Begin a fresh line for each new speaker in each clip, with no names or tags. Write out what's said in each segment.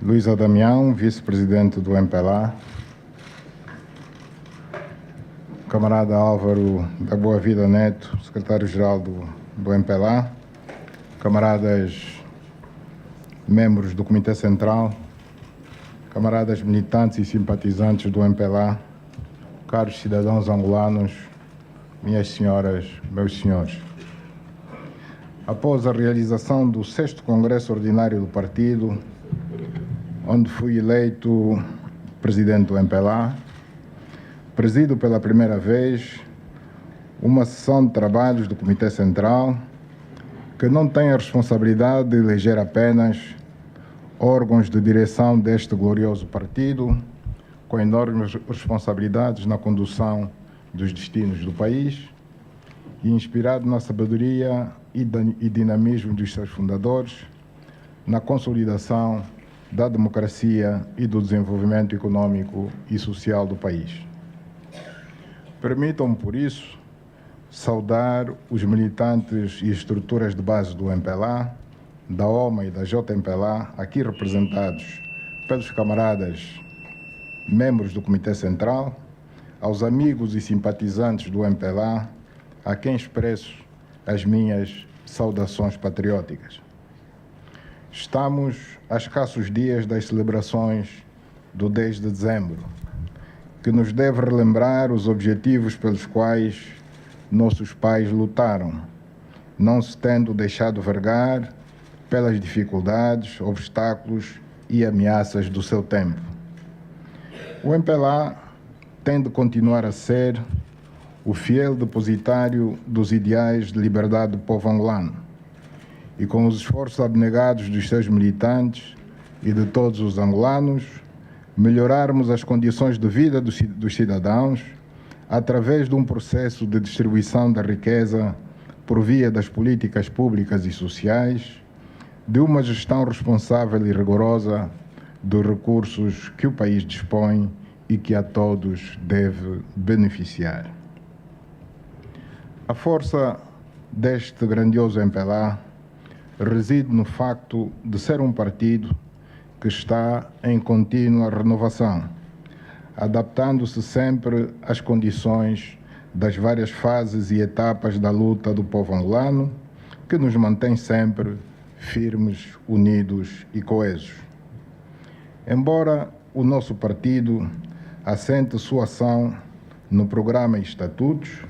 Luísa Damião, vice-presidente do MPLA, camarada Álvaro da Boa Vida Neto, secretário-geral do MPLA, camaradas membros do Comitê Central, camaradas militantes e simpatizantes do MPLA, caros cidadãos angolanos, minhas senhoras, meus senhores. Após a realização do 6º Congresso Ordinário do Partido, onde fui eleito presidente do MPLA, presido pela primeira vez uma sessão de trabalhos do Comitê Central que não tem a responsabilidade de eleger apenas órgãos de direção deste glorioso partido, com enormes responsabilidades na condução dos destinos do país e inspirado na sabedoria e dinamismo dos seus fundadores, na consolidação da democracia e do desenvolvimento econômico e social do país. Permitam-me, por isso, saudar os militantes e estruturas de base do MPLA, da OMA e da JMPLA, aqui representados pelos camaradas membros do Comitê Central, aos amigos e simpatizantes do MPLA, a quem expresso as minhas saudações patrióticas. Estamos a escassos dias das celebrações do 10 de dezembro, que nos deve relembrar os objetivos pelos quais nossos pais lutaram, não se tendo deixado vergar pelas dificuldades, obstáculos e ameaças do seu tempo. O MPLA tem de continuar a ser o fiel depositário dos ideais de liberdade do povo angolano e, com os esforços abnegados dos seus militantes e de todos os angolanos, melhorarmos as condições de vida dos cidadãos através de um processo de distribuição da riqueza por via das políticas públicas e sociais, de uma gestão responsável e rigorosa dos recursos que o país dispõe e que a todos deve beneficiar. A força deste grandioso MPLA reside no facto de ser um partido que está em contínua renovação, adaptando-se sempre às condições das várias fases e etapas da luta do povo angolano, que nos mantém sempre firmes, unidos e coesos. Embora o nosso partido assente sua ação no programa e estatutos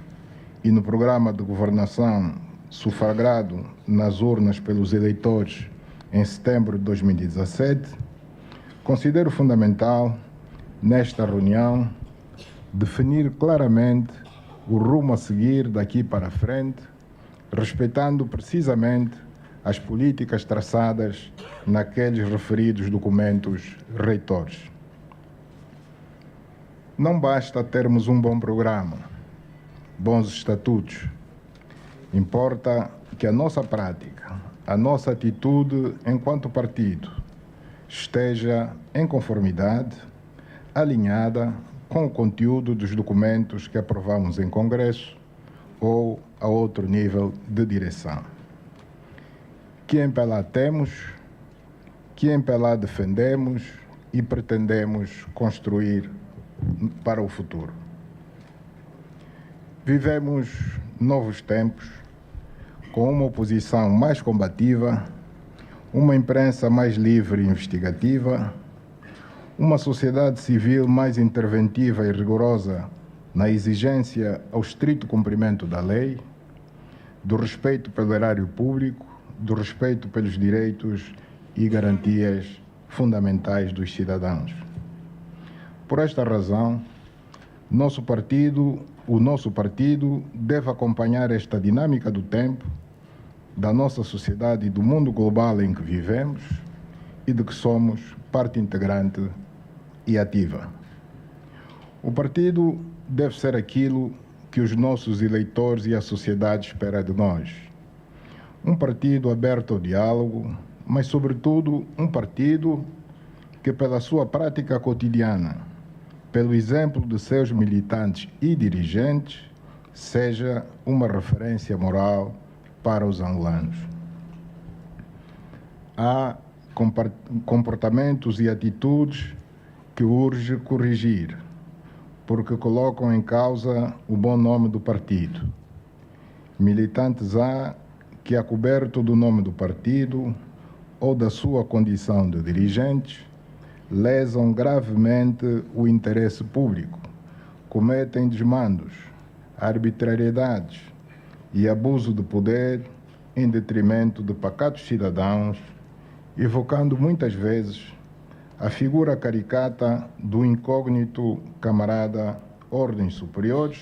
e no programa de governação sufragado nas urnas pelos eleitores em setembro de 2017, considero fundamental, nesta reunião, definir claramente o rumo a seguir daqui para frente, respeitando precisamente as políticas traçadas naqueles referidos documentos reitores. Não basta termos um bom programa, bons estatutos. Importa que a nossa prática, a nossa atitude enquanto partido, esteja em conformidade, alinhada com o conteúdo dos documentos que aprovamos em Congresso ou a outro nível de direção. Que MPLA temos, que MPLA defendemos e pretendemos construir para o futuro. Vivemos novos tempos, com uma oposição mais combativa, uma imprensa mais livre e investigativa, uma sociedade civil mais interventiva e rigorosa na exigência ao estrito cumprimento da lei, do respeito pelo erário público, do respeito pelos direitos e garantias fundamentais dos cidadãos. Por esta razão, o nosso partido deve acompanhar esta dinâmica do tempo, da nossa sociedade e do mundo global em que vivemos e de que somos parte integrante e ativa. O partido deve ser aquilo que os nossos eleitores e a sociedade esperam de nós. Um partido aberto ao diálogo, mas, sobretudo, um partido que, pela sua prática cotidiana, pelo exemplo de seus militantes e dirigentes, seja uma referência moral para os angolanos. Há comportamentos e atitudes que urge corrigir, porque colocam em causa o bom nome do partido. Militantes há que, acoberto do nome do partido ou da sua condição de dirigentes, lesam gravemente o interesse público, cometem desmandos, arbitrariedades e abuso de poder em detrimento de pacatos cidadãos, evocando muitas vezes a figura caricata do incógnito camarada ordens superiores,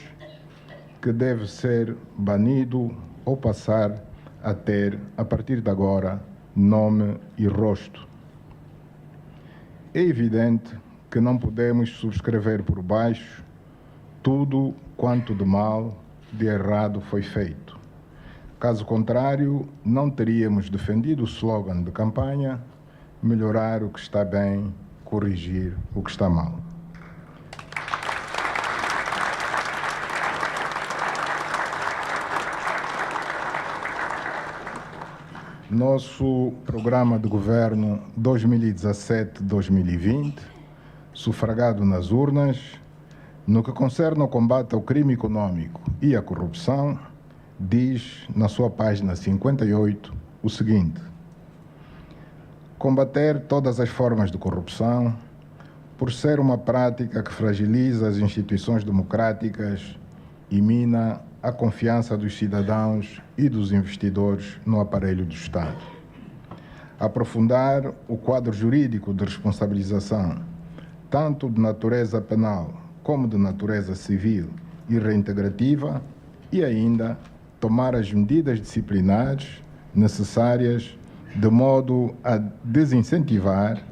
que deve ser banido ou passar a ter, a partir de agora, nome e rosto. É evidente que não podemos subscrever por baixo tudo quanto de mal, de errado foi feito. Caso contrário, não teríamos defendido o slogan de campanha: melhorar o que está bem, corrigir o que está mal. Nosso programa de governo 2017-2020, sufragado nas urnas, no que concerne ao combate ao crime econômico e à corrupção, diz na sua página 58 o seguinte: combater todas as formas de corrupção, por ser uma prática que fragiliza as instituições democráticas e mina a confiança dos cidadãos e dos investidores no aparelho do Estado. Aprofundar o quadro jurídico de responsabilização, tanto de natureza penal como de natureza civil e reintegrativa, e ainda tomar as medidas disciplinares necessárias de modo a desincentivar,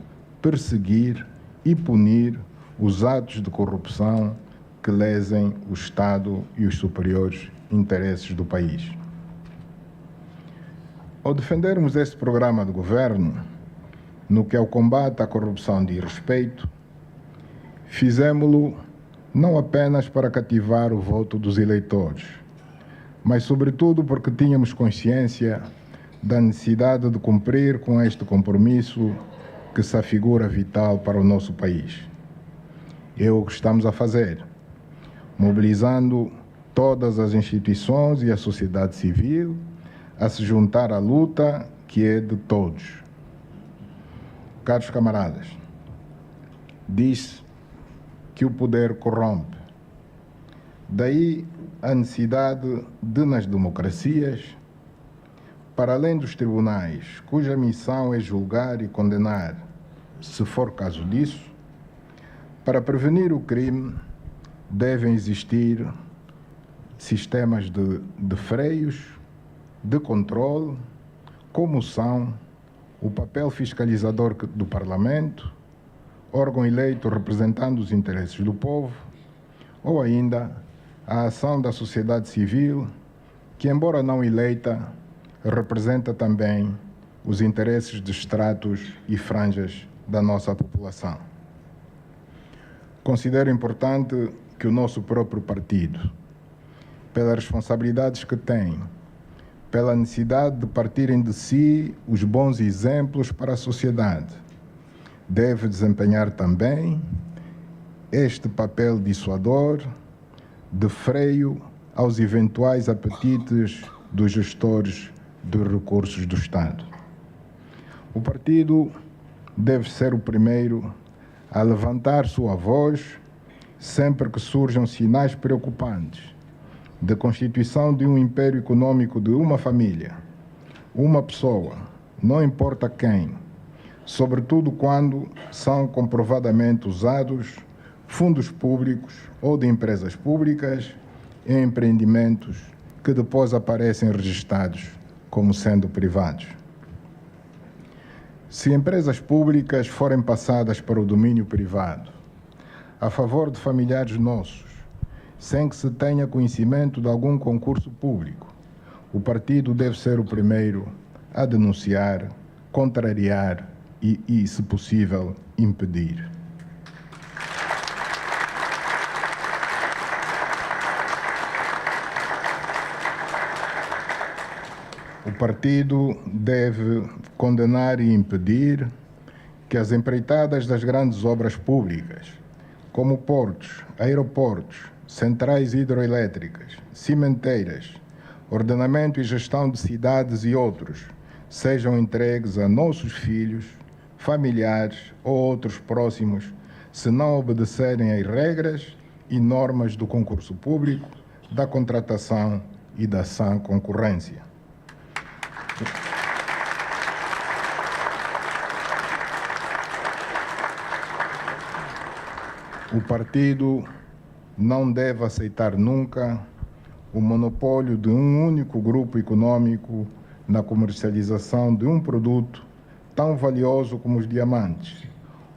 perseguir e punir os atos de corrupção que lesem o Estado e os superiores interesses do país. Ao defendermos este programa de governo, no que é o combate à corrupção diz respeito, fizemo-lo não apenas para cativar o voto dos eleitores, mas sobretudo porque tínhamos consciência da necessidade de cumprir com este compromisso que se afigura vital para o nosso país. É o que estamos a fazer, mobilizando todas as instituições e a sociedade civil a se juntar à luta que é de todos. Caros camaradas, diz que o poder corrompe. Daí a necessidade de, nas democracias, para além dos tribunais, cuja missão é julgar e condenar, se for caso disso, para prevenir o crime, devem existir sistemas de freios, de controle, como são o papel fiscalizador do Parlamento, órgão eleito representando os interesses do povo, ou ainda a ação da sociedade civil, que, embora não eleita, representa também os interesses de estratos e franjas da nossa população. Considero importante que o nosso próprio partido, pelas responsabilidades que tem, pela necessidade de partirem de si os bons exemplos para a sociedade, deve desempenhar também este papel dissuador de freio aos eventuais apetites dos gestores dos recursos do Estado. O partido deve ser o primeiro a levantar sua voz sempre que surjam sinais preocupantes de constituição de um império econômico de uma família, uma pessoa, não importa quem, sobretudo quando são comprovadamente usados fundos públicos ou de empresas públicas em empreendimentos que depois aparecem registrados como sendo privados. Se empresas públicas forem passadas para o domínio privado, a favor de familiares nossos, sem que se tenha conhecimento de algum concurso público, o partido deve ser o primeiro a denunciar, contrariar e, se possível, impedir. O partido deve condenar e impedir que as empreitadas das grandes obras públicas, como portos, aeroportos, centrais hidroelétricas, cimenteiras, ordenamento e gestão de cidades e outros, sejam entregues a nossos filhos, familiares ou outros próximos, se não obedecerem às regras e normas do concurso público, da contratação e da sã concorrência. O partido não deve aceitar nunca o monopólio de um único grupo econômico na comercialização de um produto tão valioso como os diamantes,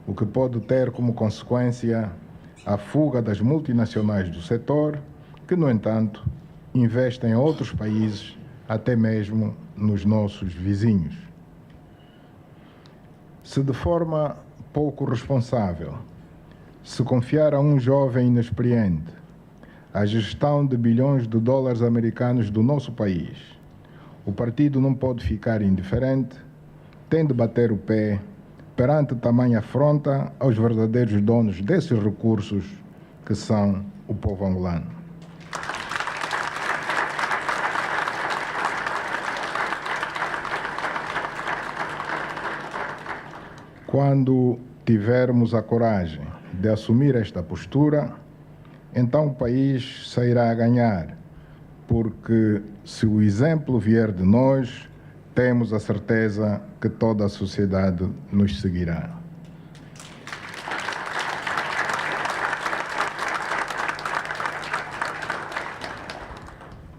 o que pode ter como consequência a fuga das multinacionais do setor, que, no entanto, investem em outros países, até mesmo nos nossos vizinhos. Se de forma pouco responsável se confiar a um jovem inexperiente a gestão de bilhões de dólares americanos do nosso país, o partido não pode ficar indiferente, tem de bater o pé perante tamanha afronta aos verdadeiros donos desses recursos, que são o povo angolano. Quando tivermos a coragem de assumir esta postura, então o país sairá a ganhar, porque se o exemplo vier de nós, temos a certeza que toda a sociedade nos seguirá.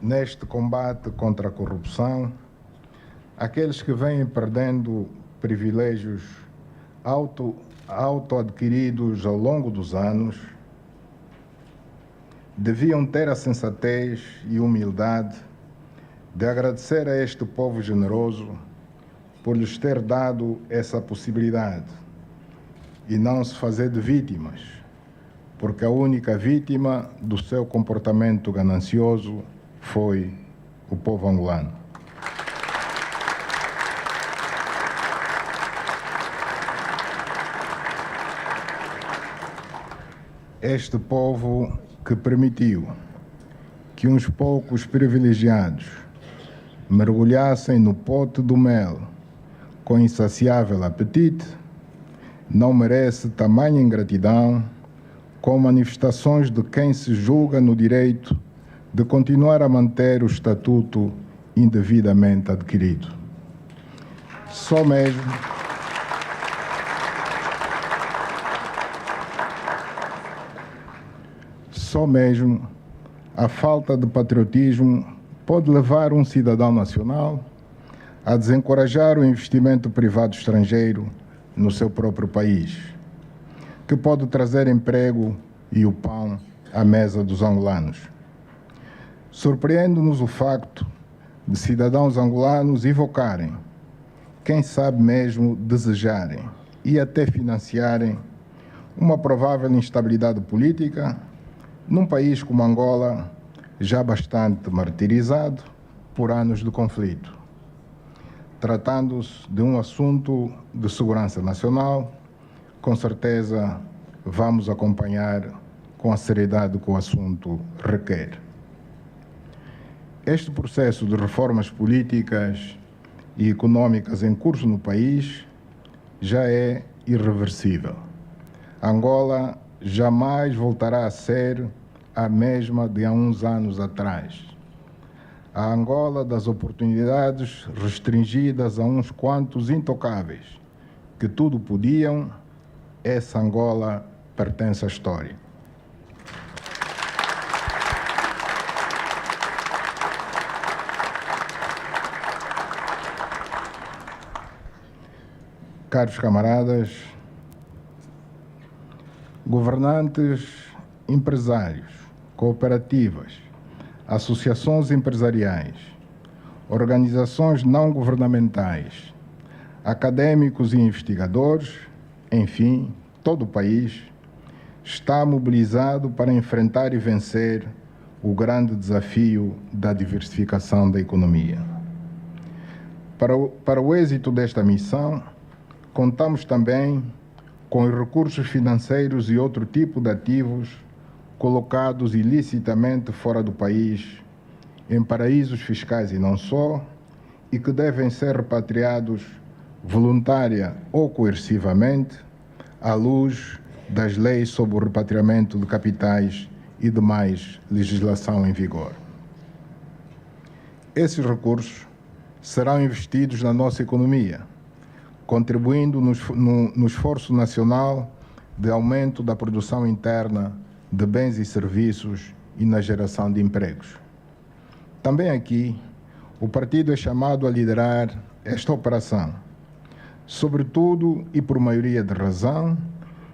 Neste combate contra a corrupção, aqueles que vêm perdendo privilégios auto-adquiridos ao longo dos anos deviam ter a sensatez e humildade de agradecer a este povo generoso por lhes ter dado essa possibilidade e não se fazer de vítimas, porque a única vítima do seu comportamento ganancioso foi o povo angolano. Este povo que permitiu que uns poucos privilegiados mergulhassem no pote do mel com insaciável apetite, não merece tamanha ingratidão com manifestações de quem se julga no direito de continuar a manter o estatuto indevidamente adquirido. Só mesmo a falta de patriotismo pode levar um cidadão nacional a desencorajar o investimento privado estrangeiro no seu próprio país, que pode trazer emprego e o pão à mesa dos angolanos. Surpreende-nos o facto de cidadãos angolanos invocarem, quem sabe mesmo desejarem e até financiarem uma provável instabilidade política num país como Angola, já bastante martirizado por anos de conflito. Tratando-se de um assunto de segurança nacional, com certeza vamos acompanhar com a seriedade que o assunto requer. Este processo de reformas políticas e econômicas em curso no país já é irreversível. Angola jamais voltará a ser a mesma de há uns anos atrás. A Angola das oportunidades restringidas a uns quantos intocáveis, que tudo podiam, essa Angola pertence à história. Caros camaradas, governantes, empresários, cooperativas, associações empresariais, organizações não governamentais, acadêmicos e investigadores, enfim, todo o país está mobilizado para enfrentar e vencer o grande desafio da diversificação da economia. Para o êxito desta missão, contamos também com os recursos financeiros e outro tipo de ativos colocados ilicitamente fora do país, em paraísos fiscais e não só, e que devem ser repatriados voluntária ou coercivamente, à luz das leis sobre o repatriamento de capitais e demais legislação em vigor. Esses recursos serão investidos na nossa economia, contribuindo no esforço nacional de aumento da produção interna de bens e serviços e na geração de empregos. Também aqui, o partido é chamado a liderar esta operação, sobretudo e por maioria de razão,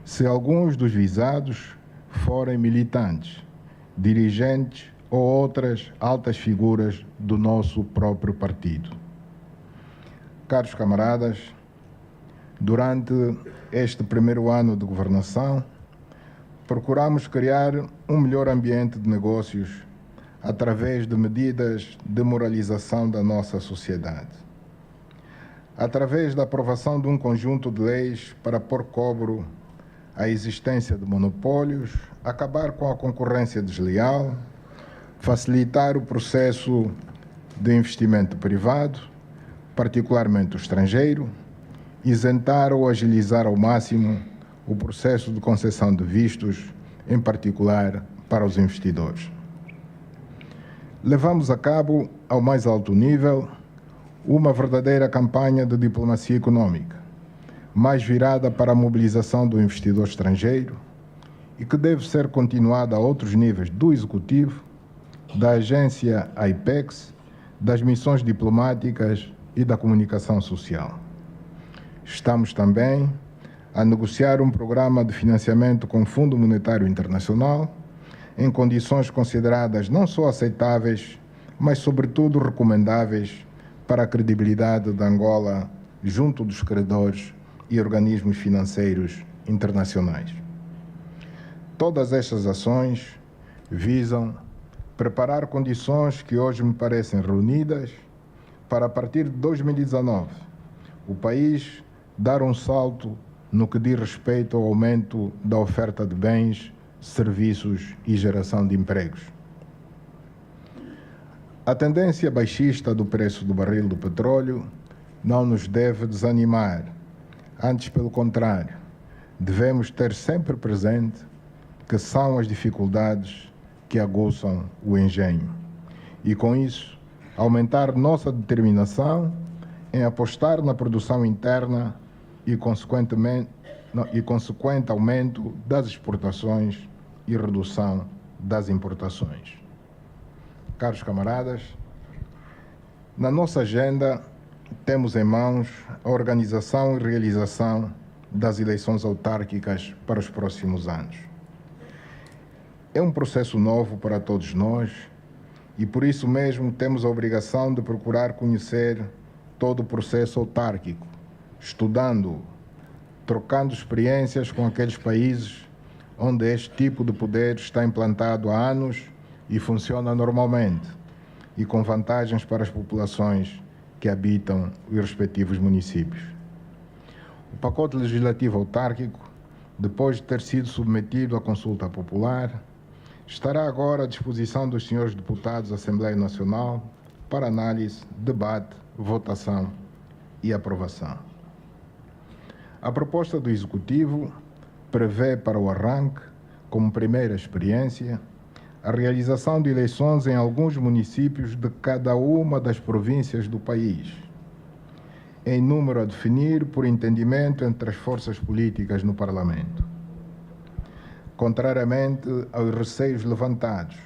se alguns dos visados forem militantes, dirigentes ou outras altas figuras do nosso próprio partido. Caros camaradas, durante este primeiro ano de governação, procuramos criar um melhor ambiente de negócios através de medidas de moralização da nossa sociedade. Através da aprovação de um conjunto de leis para pôr cobro à existência de monopólios, acabar com a concorrência desleal, facilitar o processo de investimento privado, particularmente o estrangeiro, isentar ou agilizar ao máximo o processo de concessão de vistos, em particular para os investidores. Levamos a cabo, ao mais alto nível, uma verdadeira campanha de diplomacia econômica, mais virada para a mobilização do investidor estrangeiro e que deve ser continuada a outros níveis do Executivo, da agência AIPEX, das missões diplomáticas e da comunicação social. Estamos também a negociar um programa de financiamento com o Fundo Monetário Internacional em condições consideradas não só aceitáveis, mas sobretudo recomendáveis para a credibilidade da Angola junto dos credores e organismos financeiros internacionais. Todas estas ações visam preparar condições que hoje me parecem reunidas para, a partir de 2019, o país dar um salto no que diz respeito ao aumento da oferta de bens, serviços e geração de empregos. A tendência baixista do preço do barril do petróleo não nos deve desanimar. Antes, pelo contrário, devemos ter sempre presente que são as dificuldades que aguçam o engenho. E, com isso, aumentar nossa determinação em apostar na produção interna e consequente aumento das exportações e redução das importações. Caros camaradas, na nossa agenda temos em mãos a organização e realização das eleições autárquicas para os próximos anos. É um processo novo para todos nós e por isso mesmo temos a obrigação de procurar conhecer todo o processo autárquico, estudando-o, trocando experiências com aqueles países onde este tipo de poder está implantado há anos e funciona normalmente, e com vantagens para as populações que habitam os respectivos municípios. O pacote legislativo autárquico, depois de ter sido submetido à consulta popular, estará agora à disposição dos senhores deputados da Assembleia Nacional para análise, debate, votação e aprovação. A proposta do Executivo prevê para o arranque, como primeira experiência, a realização de eleições em alguns municípios de cada uma das províncias do país, em número a definir por entendimento entre as forças políticas no Parlamento. Contrariamente aos receios levantados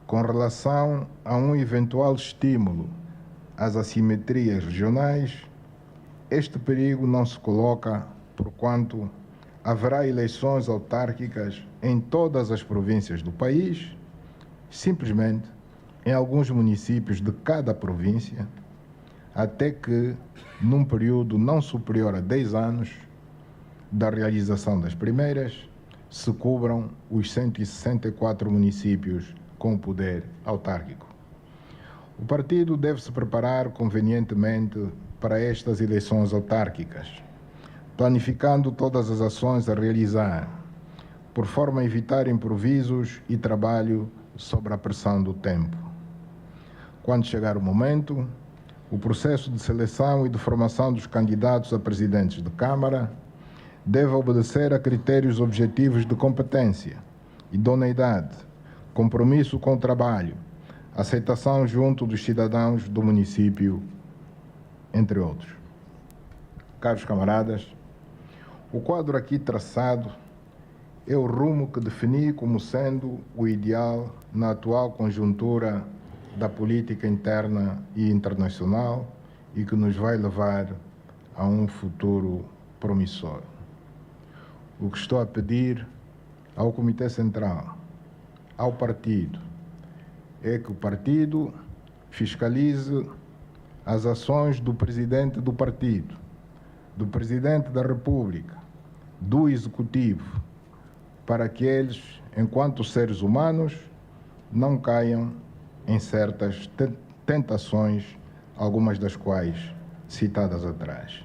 com relação a um eventual estímulo às assimetrias regionais, este perigo não se coloca porquanto haverá eleições autárquicas em todas as províncias do país, simplesmente em alguns municípios de cada província, até que, num período não superior a 10 anos da realização das primeiras, se cubram os 164 municípios com o poder autárquico. O partido deve se preparar convenientemente para estas eleições autárquicas, planificando todas as ações a realizar, por forma a evitar improvisos e trabalho sob a pressão do tempo. Quando chegar o momento, o processo de seleção e de formação dos candidatos a presidentes de Câmara deve obedecer a critérios objetivos de competência, idoneidade, compromisso com o trabalho, aceitação junto dos cidadãos do município, entre outros. Caros camaradas, o quadro aqui traçado é o rumo que defini como sendo o ideal na atual conjuntura da política interna e internacional e que nos vai levar a um futuro promissor. O que estou a pedir ao Comitê Central, ao partido, é que o partido fiscalize as ações do presidente do partido, do presidente da República, do Executivo, para que eles, enquanto seres humanos, não caiam em certas tentações, algumas das quais citadas atrás.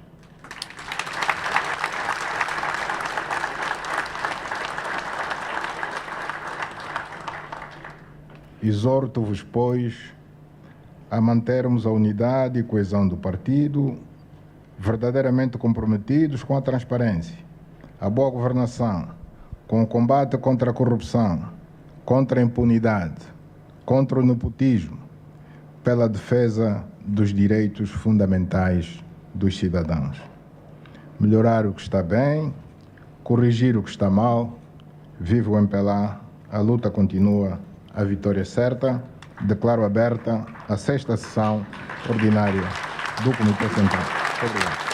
Exorto-vos, pois, a mantermos a unidade e coesão do partido, verdadeiramente comprometidos com a transparência, a boa governação, com o combate contra a corrupção, contra a impunidade, contra o nepotismo, pela defesa dos direitos fundamentais dos cidadãos. Melhorar o que está bem, corrigir o que está mal. Viva o MPLA, a luta continua, a vitória é certa. Declaro aberta a 6ª sessão ordinária do Comitê Central. Obrigado.